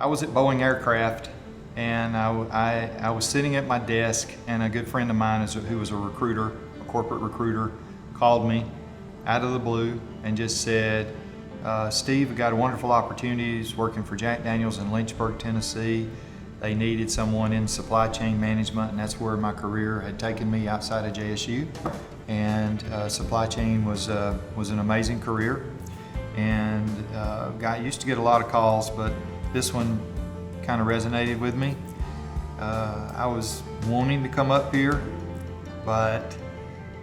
I was at Boeing Aircraft, and I was sitting at my desk, and a good friend of mine who was a recruiter, a corporate recruiter, called me out of the blue and just said, Steve, we got a wonderful opportunity. He's working for Jack Daniels in Lynchburg, Tennessee. They needed someone in supply chain management, and that's where my career had taken me outside of JSU. And supply chain was an amazing career. And I used to get a lot of calls, but this one kind of resonated with me. I was wanting to come up here, but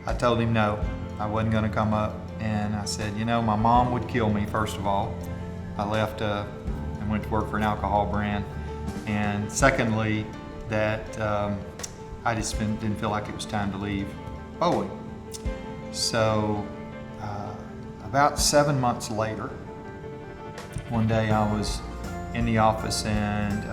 I told him no, I wasn't going to come up. And I said, you know, my mom would kill me, first of all. I left and went to work for an alcohol brand. And secondly, that I just didn't feel like it was time to leave Boeing. So about 7 months later, one day I was in the office, and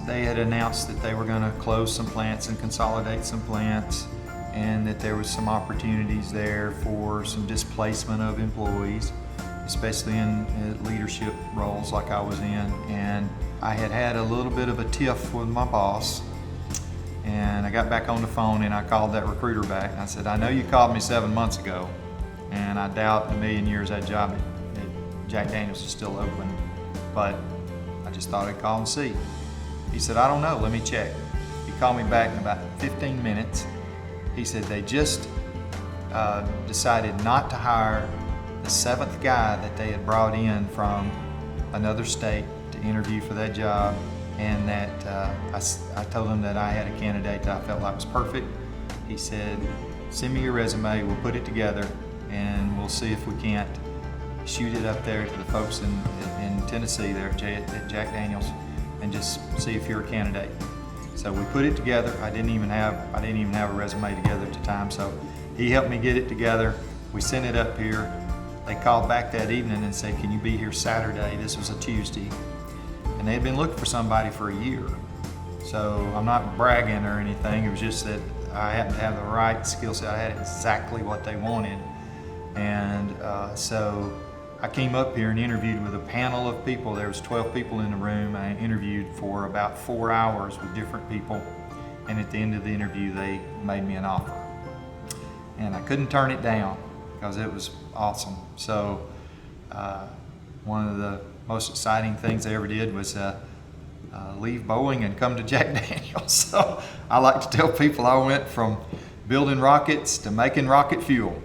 they had announced that they were going to close some plants and consolidate some plants, and that there was some opportunities there for some displacement of employees, especially in leadership roles like I was in. And I had a little bit of a tiff with my boss, and I got back on the phone and I called that recruiter back, and I said, I know you called me 7 months ago, and I doubt in a million years that job at Jack Daniels is still open, but I just thought I'd call and see. He said, I don't know, let me check. He called me back in about 15 minutes. He said they just decided not to hire the 7th guy that they had brought in from another state to interview for that job, and that I told him that I had a candidate that I felt like was perfect. He said, send me your resume, we'll put it together, and we'll see if we can't shoot it up there to the folks in Tennessee there at Jack Daniels, and just see if you're a candidate. So we put it together. I didn't even have a resume together at the time, so he helped me get it together. We sent it up here. They called back that evening and said, can you be here Saturday? This was a Tuesday. And they had been looking for somebody for a year. So I'm not bragging or anything. It was just that I happened to have the right skill set. I had exactly what they wanted. And so I came up here and interviewed with a panel of people. There was 12 people in the room. I interviewed for about 4 hours with different people. And at the end of the interview, they made me an offer. And I couldn't turn it down because it was awesome. So one of the most exciting things I ever did was leave Boeing and come to Jack Daniels. So I like to tell people I went from building rockets to making rocket fuel.